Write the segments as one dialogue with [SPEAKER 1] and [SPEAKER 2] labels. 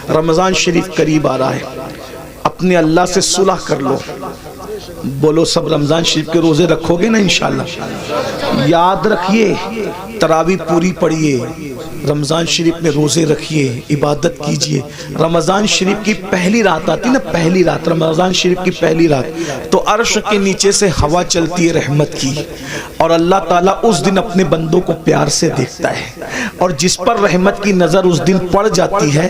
[SPEAKER 1] رمضان شریف قریب آ رہا ہے، اپنے اللہ سے صلح کر لو. بولو سب رمضان شریف کے روزے رکھو گے نا انشاءاللہ؟ یاد رکھیے، تراویح پوری پڑھیے، رمضان شریف میں روزے رکھیے، عبادت کیجئے. رمضان شریف کی پہلی رات آتی نا، پہلی رات، رمضان شریف کی پہلی رات، تو عرش کے نیچے سے ہوا چلتی ہے رحمت کی، اور اللہ تعالیٰ اس دن اپنے بندوں کو پیار سے دیکھتا ہے، اور جس پر رحمت کی نظر اس دن پڑ جاتی ہے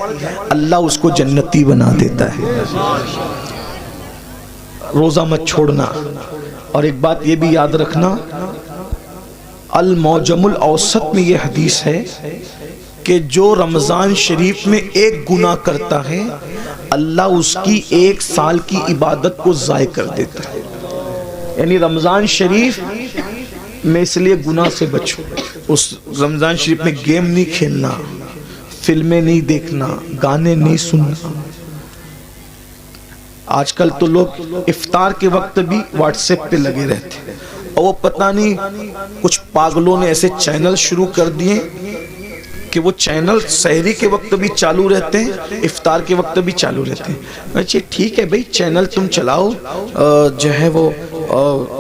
[SPEAKER 1] اللہ اس کو جنتی بنا دیتا ہے. روزہ مت چھوڑنا. اور ایک بات یہ بھی یاد رکھنا، المعجم الاوسط میں یہ حدیث ہے کہ جو رمضان شریف میں ایک گناہ کرتا ہے اللہ اس کی 1 سال کی عبادت کو ضائع کر دیتا ہے. یعنی رمضان شریف میں اس لیے گناہ سے بچو. اس رمضان شریف میں گیم نہیں کھیلنا، فلمیں نہیں دیکھنا، گانے نہیں سننا. آج کل تو لوگ افطار کے وقت بھی واٹس ایپ پہ لگے رہتے ہیں، اور وہ پتہ نہیں کچھ پاگلوں نے ایسے چینل شروع کر دیے کہ وہ چینل سحری کے وقت بھی چالو رہتے ہیں، افطار کے وقت بھی چالو رہتے ہیں. اچھا ٹھیک ہے بھئی، چینل تم چلاؤ، جو ہے وہ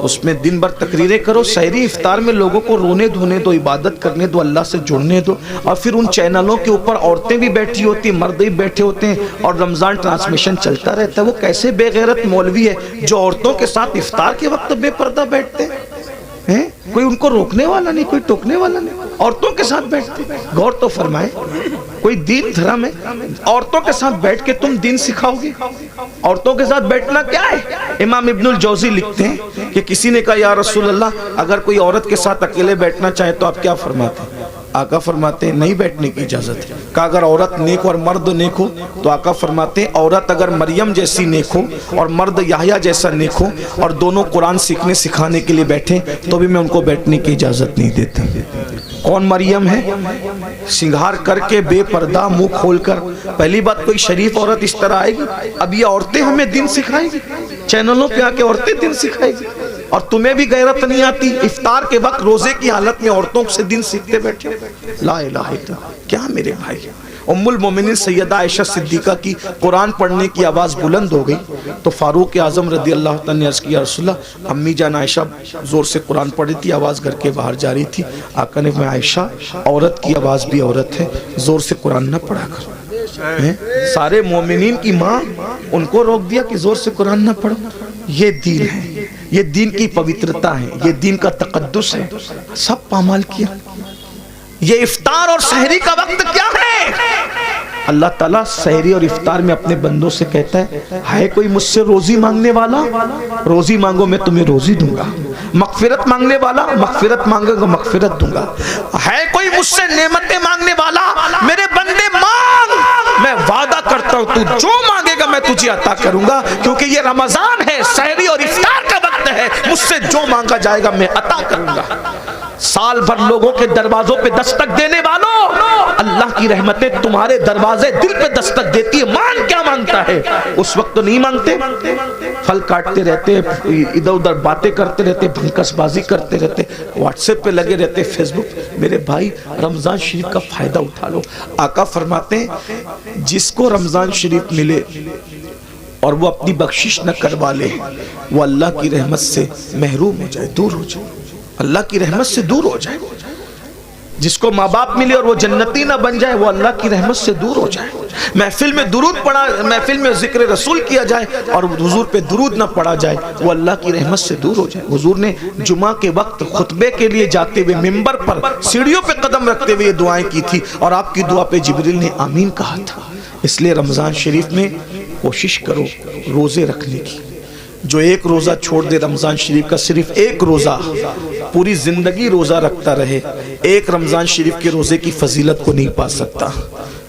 [SPEAKER 1] اس میں دن بھر تقریریں کرو، سحری افطار میں لوگوں کو رونے دھونے دو، عبادت کرنے دو، اللہ سے جڑنے دو. اور پھر ان چینلوں کے اوپر عورتیں بھی بیٹھی ہوتی ہیں، مرد بھی بیٹھے ہوتے ہیں، اور رمضان ٹرانسمیشن چلتا رہتا ہے. وہ کیسے بے غیرت مولوی ہے جو عورتوں کے ساتھ افطار کے وقت بے پردہ بیٹھتے ہیں؟ کوئی ان کو روکنے والا نہیں، کوئی ٹوکنے والا نہیں، عورتوں کے ساتھ بیٹھتے. غور تو فرمائے، کوئی دین دھرم ہے؟ عورتوں کے ساتھ بیٹھ کے تم دین سکھاؤ گے؟ عورتوں کے ساتھ بیٹھنا کیا ہے؟ امام ابن الجوزی لکھتے ہیں کہ کسی نے کہا یا رسول اللہ اگر کوئی عورت کے ساتھ اکیلے بیٹھنا چاہے تو آپ کیا فرماتے ہیں؟ آقا فرماتے ہیں نہیں بیٹھنے کی اجازت ہے. کہا اگر عورت نیک اور مرد نیک ہو؟ تو آقا فرماتے ہیں عورت اگر مریم جیسی نیک ہو اور مرد یحییٰ جیسا نیک ہو اور دونوں قرآن سیکھنے سکھانے کے لیے بیٹھیں تو بھی میں ان کو بیٹھنے کی اجازت نہیں دیتا. کون مریم ہے؟ سنگھار کر کے بے پردہ منہ کھول کر. پہلی بات کوئی شریف عورت اس طرح آئے گی؟ اب یہ عورتیں ہمیں دین سکھائیں گی، چینلوں پہ آ کے عورتیں دین سکھائیں گی. اور تمہیں بھی غیرت نہیں آتی افطار کے وقت روزے کی حالت میں عورتوں سے دن سیکھتے بیٹھے. لا الہ الا اللہ. کیا میرے بھائی، ام المومنین سیدہ عائشہ صدیقہ کی قرآن پڑھنے کی آواز بلند ہو گئی تو فاروق اعظم رضی اللہ تعالیٰ نے عرض کیا رسول اللہ امی جان عائشہ زور سے قرآن پڑھ رہی تھی، آواز گھر کے باہر جا رہی تھی. آقا نے میں عائشہ عورت کی آواز بھی عورت ہے، زور سے قرآن نہ پڑھا کر. سارے مومنین کی ماں، ان کو روک دیا کہ زور سے قرآن نہ پڑھو. یہ دین ہے، یہ دین کی پوترتا ہے، یہ دین کا تقدس ہے. سب پامال کیا. یہ افطار اور سحری کا وقت کیا ہے؟ اللہ تعالیٰ سحری اور افطار میں اپنے بندوں سے کہتا ہے کوئی مجھ سے روزی مانگنے والا؟ روزی مانگو میں تمہیں روزی دوں گا. مغفرت مانگنے والا؟ مغفرت مانگے گا مغفرت دوں گا. ہے کوئی مجھ سے نعمتیں مانگنے والا؟ میرے بندے مانگ، میں وعدہ کرتا ہوں تو جو مانگے گا میں تجھے عطا کروں گا. کیونکہ یہ رمضان ہے، سحری اور افطار کا وقت ہے، مجھ سے جو مانگا جائے گا میں عطا کروں گا. سال بھر لوگوں کے دروازوں پہ دستک دینے والوں، اللہ کی رحمتیں تمہارے دروازے دل پہ دستک دیتی ہے. مان کیا مانگتا ہے؟ اس وقت تو نہیں مانگتے، پھل کاٹتے رہتے، ادھر ادھر باتیں کرتے رہتے، بھنکس بازی کرتے رہتے، واٹس ایپ پہ لگے رہتے، فیس بک. میرے بھائی رمضان شریف کا فائدہ اٹھا لو. آقا فرماتے ہیں جس کو رمضان شریف ملے اور وہ اپنی بخشش نہ کروا لے وہ اللہ کی رحمت سے محروم ہو جائے، دور ہو جائے، اللہ کی رحمت سے دور ہو جائے. جس کو ماں باپ ملے اور وہ جنتی نہ بن جائے وہ اللہ کی رحمت سے دور ہو جائے. محفل میں درود پڑھا، محفل میں ذکر رسول کیا جائے اور حضور پہ درود نہ پڑھا جائے وہ اللہ کی رحمت سے دور ہو جائے. حضور نے جمعہ کے وقت خطبے کے لیے جاتے ہوئے ممبر پر سیڑھیوں پہ قدم رکھتے ہوئے یہ دعائیں کی تھی اور آپ کی دعا پہ جبریل نے آمین کہا تھا. اس لیے رمضان شریف میں کوشش کرو روزے رکھنے کی. جو ایک روزہ چھوڑ دے رمضان شریف کا، صرف ایک روزہ، پوری زندگی روزہ رکھتا رہے، ایک رمضان شریف کے روزے کی فضیلت کو نہیں پا سکتا.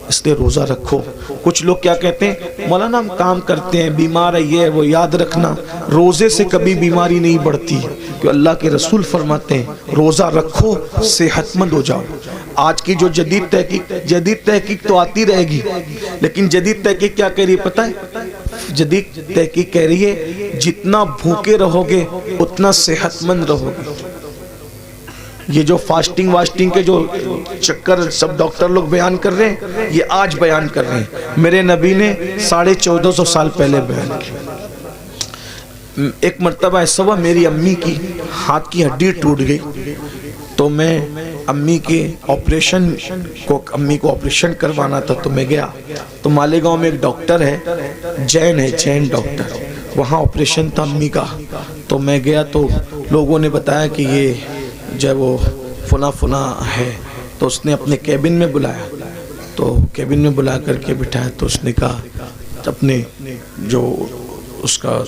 [SPEAKER 1] اس لیے روزہ رکھو. کچھ لوگ کیا کہتے ہیں مولانا ہم کام کرتے ہیں، بیمار ہے، یہ وہ. یاد رکھنا روزے سے کبھی بیماری نہیں بڑھتی، کہ اللہ کے رسول فرماتے ہیں روزہ رکھو صحت مند ہو جاؤ. آج کی جو جدید تحقیق تو آتی رہے گی، لیکن جدید تحقیق کیا کہہ رہی ہے پتہ ہے؟ جدید تحقیق کہہ رہی ہے جتنا بھوکے رہو گے اتنا صحت مند رہو گے. یہ جو فاسٹنگ واسٹنگ کے جو چکر سب ڈاکٹر لوگ بیان کر رہے ہیں، یہ آج بیان کر رہے ہیں، میرے نبی نے 1450 سال پہلے بیان کیا۔ ایک مرتبہ ایسا ہوا، میری امی کی ہاتھ کی ہڈی ٹوٹ گئی، تو میں امی کو آپریشن کروانا تھا، تو میں گیا۔ تو مالیگاؤں میں ایک ڈاکٹر ہے، جین ڈاکٹر، وہاں آپریشن تھا امی کا۔ تو میں گیا تو لوگوں نے بتایا کہ یہ جو ہے وہ فلاں ہے۔ تو اس نے اپنے کیبن میں بلایا، تو کیبن میں بلا کر کے بٹھایا، تو اس نے کہا اپنے جو اس کا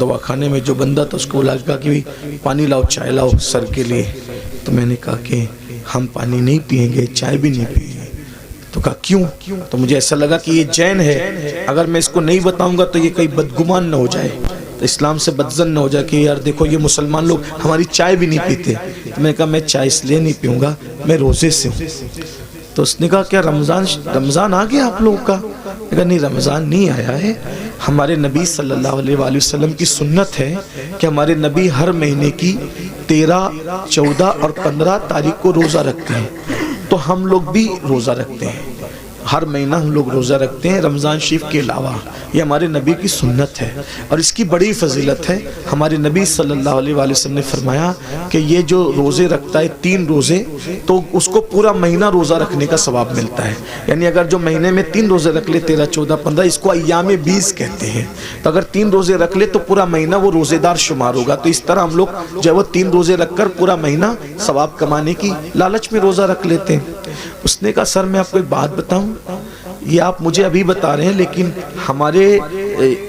[SPEAKER 1] دواخانے میں جو بندہ تھا اس کو بلا کہا کہ پانی لاؤ، چائے لاؤ سر کے لیے۔ تو میں نے کہا کہ ہم پانی نہیں پیئیں گے، چائے بھی نہیں پیئیں گے۔ تو کہا کیوں؟ تو مجھے ایسا لگا کہ یہ جین ہے، اگر میں اس کو نہیں بتاؤں گا تو یہ کہیں بدگمان نہ ہو جائے، تو اسلام سے بدزن نہ ہو جائے کہ یار دیکھو یہ مسلمان لوگ ہماری چائے بھی نہیں پیتے۔ تو میں نے کہا میں چائے اس لیے نہیں پیوں گا، میں روزے سے ہوں۔ تو اس نے کہا کیا رمضان آ گیا آپ لوگوں کا؟ میں نے کہا نہیں، رمضان نہیں آیا ہے، ہمارے نبی صلی اللہ علیہ وآلہ وسلم کی سنت ہے کہ ہمارے نبی ہر مہینے کی 13، 14 اور 15 تاریخ کو روزہ رکھتے ہیں، تو ہم لوگ بھی روزہ رکھتے ہیں، ہر مہینہ ہم لوگ روزہ رکھتے ہیں رمضان شریف کے علاوہ، یہ ہمارے نبی کی سنت ہے، اور اس کی بڑی فضیلت ہے۔ ہمارے نبی صلی اللہ علیہ وآلہ وسلم نے فرمایا کہ یہ جو روزے رکھتا ہے 3 روزے، تو اس کو پورا مہینہ روزہ رکھنے کا ثواب ملتا ہے۔ یعنی اگر جو مہینے میں 3 روزے رکھ لے، 13، 14، 15، اس کو ایام 20 کہتے ہیں، تو اگر 3 روزے رکھ لے تو پورا مہینہ وہ روزے دار شمار ہوگا۔ تو اس طرح ہم لوگ جو ہے وہ 3 روزے رکھ کر پورا مہینہ ثواب کمانے کی لالچ میں روزہ رکھ لیتے ہیں۔ اس نے کہا سر میں آپ کو ایک بات بتاؤں، یہ آپ مجھے ابھی بتا رہے ہیں، لیکن ہمارے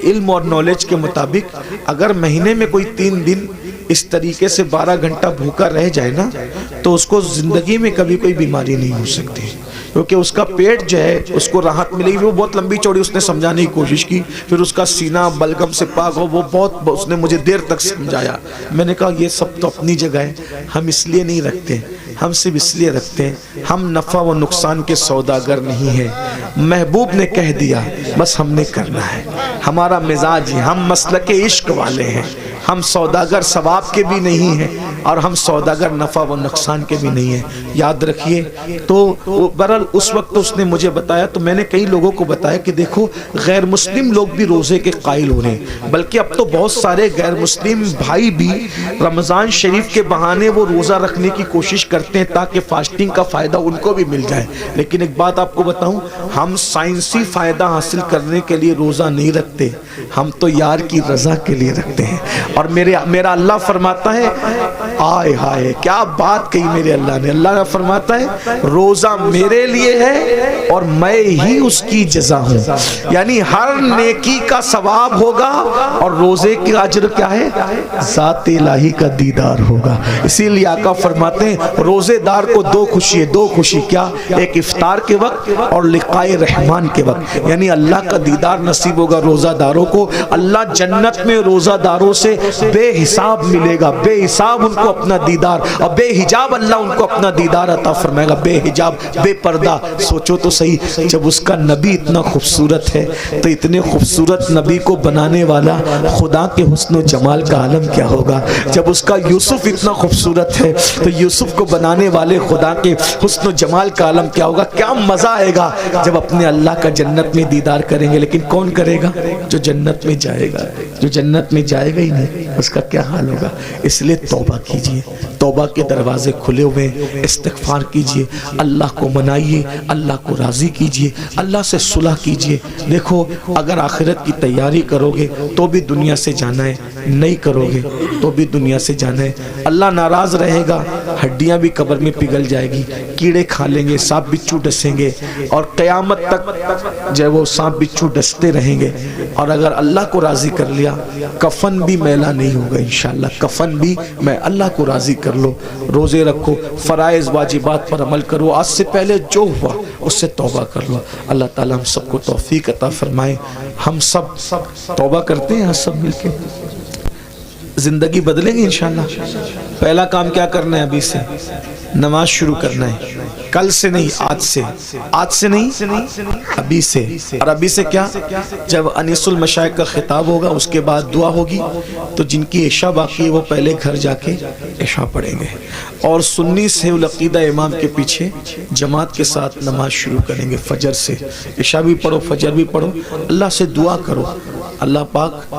[SPEAKER 1] علم اور نالج کے مطابق اگر مہینے میں کوئی 3 دن اس طریقے سے 12 گھنٹہ بھوکا رہ جائے نا، تو اس کو زندگی میں کبھی کوئی بیماری نہیں ہو سکتی، کیونکہ اس کا پیٹ جو ہے اس کو راحت ملے گی۔ وہ بہت لمبی چوڑی اس نے سمجھانے کی کوشش کی، پھر اس کا سینہ بلغم سے پاک ہو، وہ بہت اس نے مجھے دیر تک سمجھایا۔ میں نے کہا یہ سب تو اپنی جگہ ہے، ہم اس لیے نہیں رکھتے، ہم صرف اس لیے رکھتے ہیں ہم نفع و نقصان کے سوداگر نہیں ہیں۔ محبوب نے کہہ دیا بس ہم نے کرنا ہے، ہمارا مزاج ہے، ہم مسلک عشق والے ہیں، ہم سوداگر ثواب کے بھی نہیں ہیں اور ہم سوداگر نفع و نقصان کے بھی نہیں ہیں، یاد رکھیے۔ تو برحال اس وقت اس نے مجھے بتایا، تو میں نے کئی لوگوں کو بتایا کہ دیکھو غیر مسلم لوگ بھی روزے کے قائل ہو رہے ہیں، بلکہ اب تو بہت سارے غیر مسلم بھائی بھی رمضان شریف کے بہانے وہ روزہ رکھنے کی کوشش کرتے ہیں تاکہ فاسٹنگ کا فائدہ ان کو بھی مل جائے۔ لیکن ایک بات آپ کو بتاؤں، ہم سائنسی فائدہ حاصل کرنے کے لیے روزہ نہیں رکھتے، ہم تو یار کی رضا کے لیے رکھتے ہیں۔ اور میرا اللہ فرماتا ہے، آئے ہائے کیا بات کہی میرے اللہ نے، اللہ فرماتا ہے روزہ میرے لیے ہے اور میں ہی اس کی جزا ہوں، یعنی ہر نیکی کا ثواب ہوگا اور روزے کی اجر کیا ہے؟ ذات الہی کا دیدار ہوگا۔ اسی لیے آقا فرماتے ہیں روزے دار کو 2 خوشی ہے، 2 خوشی کیا؟ ایک افطار کے وقت اور لقائے رحمان کے وقت، یعنی اللہ کا دیدار نصیب ہوگا روزہ داروں کو۔ اللہ جنت میں روزہ داروں سے بے حساب ملے گا، بے حساب ان کو اپنا دیدار، اور بے حجاب اللہ ان کو اپنا دیدار عطا فرمائے گا، بے حجاب، بے پردہ۔ سوچو تو صحیح، جب اس کا نبی اتنا خوبصورت ہے تو اتنے خوبصورت نبی کو بنانے والا خدا کے حسن و جمال کا عالم کیا ہوگا۔ جب اس کا یوسف اتنا خوبصورت ہے تو یوسف کو بنانے والے خدا کے حسن و جمال کا عالم کیا ہوگا۔ کیا مزہ آئے گا جب اپنے اللہ کا جنت میں دیدار کریں گے۔ لیکن کون کرے گا؟ جو جنت میں جائے گا، جو جنت میں جائے گا ہی نہیں اس کا کیا حال ہوگا۔ اس لیے توبہ کیجئے، توبہ کے دروازے کھلے ہوئے، استغفار کیجئے، اللہ کو منائیے، اللہ کو راضی کیجئے، اللہ سے صلح کیجئے۔ دیکھو اگر آخرت کی تیاری کرو گے تو بھی دنیا سے جانا ہے، نہیں کرو گے تو بھی دنیا سے جانا ہے۔ اللہ ناراض رہے گا، ہڈیاں بھی قبر میں پگھل جائے گی، کیڑے کھا لیں گے، سانپ بچھو ڈسیں گے، اور قیامت تک جو ہے وہ سانپ بچھو ڈستے رہیں گے۔ اور اگر اللہ کو راضی کر لیا کفن بھی میلا نہیں ہوگا انشاءاللہ، کفن بھی میں اللہ کو راضی کر لو، روزے رکھو، فرائض واجبات پر عمل کرو، آج سے پہلے جو ہوا اس سے توبہ کر لو۔ اللہ تعالی ہم سب کو توفیق عطا فرمائے۔ ہم سب توبہ کرتے ہیں سب مل کے، زندگی بدلیں گے انشاءاللہ۔ پہلا کام کیا کرنا ہے ابھی سے؟ نماز شروع کرنا ہے، کل سے نہیں، آج سے نہیں، ابھی سے۔ اور ابھی سے کیا؟ جب انیس المشائخ کا خطاب ہوگا اس کے بعد دعا ہوگی، تو جن کی عشاء باقی ہے وہ پہلے گھر جا کے عشاء پڑھیں گے، اور سنی سے العقیدہ امام کے پیچھے جماعت کے ساتھ نماز شروع کریں گے فجر سے۔ عشاء بھی پڑھو، فجر بھی پڑھو، اللہ سے دعا کرو، اللہ پاک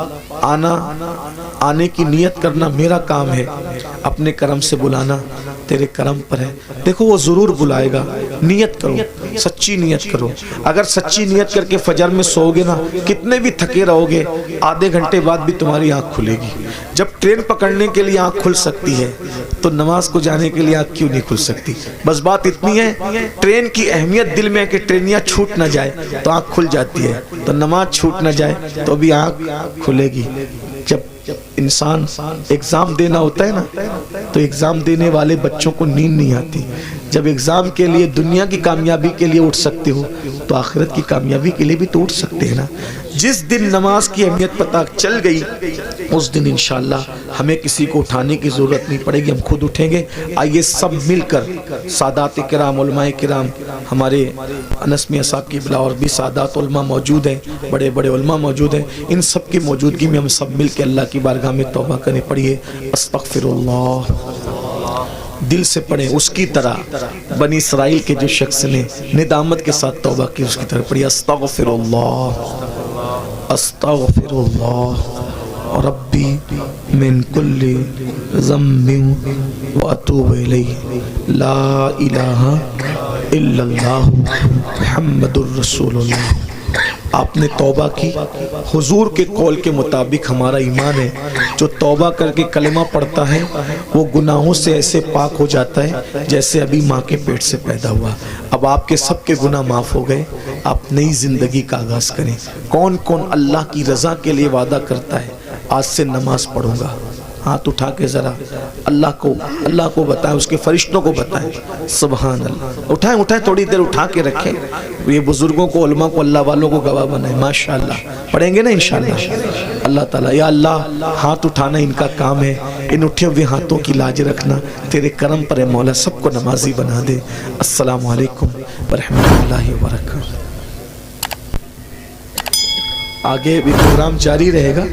[SPEAKER 1] آنے کی نیت کرنا میرا کام ہے، اپنے کرم سے بلانا تیرے کرم پر ہے۔ دیکھو وہ ضرور بلائے گا، نیت کرو، سچی نیت کرو۔ اگر سچی نیت کر کے فجر میں سو گے نا، کتنے بھی تھکے رہو گے، آدھے گھنٹے بعد بھی تمہاری آنکھ کھلے گی۔ جب ٹرین پکڑنے کے لیے آنکھ کھل سکتی ہے تو نماز کو جانے کے لیے آنکھ کیوں نہیں کھل سکتی؟ بس بات اتنی ہے، ٹرین کی اہمیت دل میں ہے کہ ٹرینیاں چھوٹ نہ جائے تو آنکھ کھل جاتی ہے، تو نماز چھوٹ نہ جائے تو بھی آنکھ کھلے گی۔ جب انسان ایگزام دینا ہوتا ہے نا، تو ایگزام دینے والے بچوں کو نیند نہیں آتی۔ جب ایگزام کے لیے دنیا کی کامیابی کے لیے اٹھ سکتے ہو تو آخرت کی کامیابی کے لیے بھی تو اٹھ سکتے ہیں نا۔ جس دن نماز کی اہمیت پتہ چل گئی اس دن انشاءاللہ ہمیں کسی کو اٹھانے کی ضرورت نہیں پڑے گی، ہم خود اٹھیں گے۔ آئیے سب مل کر، سادات کرام، علماء کرام، ہمارے انس میاں صاحب کی بلا اور بھی سادات علماء موجود ہیں، بڑے بڑے علماء موجود ہیں، ان سب کی موجودگی میں ہم سب مل کے اللہ کی بارگاہ میں توبہ کریں۔ پڑھیے استغفر اللہ، دل سے پڑھیں، اس کی طرح بنی اسرائیل کے جو شخص نے ندامت کے ساتھ توبہ کی اس کی طرح پڑھیے استغفر اللہ، استغفر اللہ ربی من کل ذنب واتوب الیہ، لا الہ الا اللہ محمد الرسول اللہ۔ آپ نے توبہ کی، حضور کے قول کے مطابق ہمارا ایمان ہے، جو توبہ کر کے کلمہ پڑھتا ہے وہ گناہوں سے ایسے پاک ہو جاتا ہے جیسے ابھی ماں کے پیٹ سے پیدا ہوا۔ اب آپ کے سب کے گناہ معاف ہو گئے، آپ نئی زندگی کا آغاز کریں۔ کون کون اللہ کی رضا کے لیے وعدہ کرتا ہے آج سے نماز پڑھوں گا؟ ہاتھ اٹھا کے ذرا اللہ کو بتائیں، اس کے فرشتوں کو بتائیں۔ سبحان اللہ، اٹھائیں، تھوڑی دیر اٹھا کے رکھیں۔ یہ بزرگوں کو، علماء کو، اللہ والوں کو گواہ بنائیں۔ ماشاءاللہ پڑھیں گے نا انشاءاللہ۔ اللہ تعالیٰ، یا اللہ ہاتھ اٹھانا ان کا کام ہے، ان اٹھے ہوئے ہاتھوں کی لاج رکھنا تیرے کرم پر ہے مولا، سب کو نمازی بنا دے۔ السلام علیکم ورحمۃ اللہ وبرکاتہ۔ آگے بھی پروگرام جاری رہے گا۔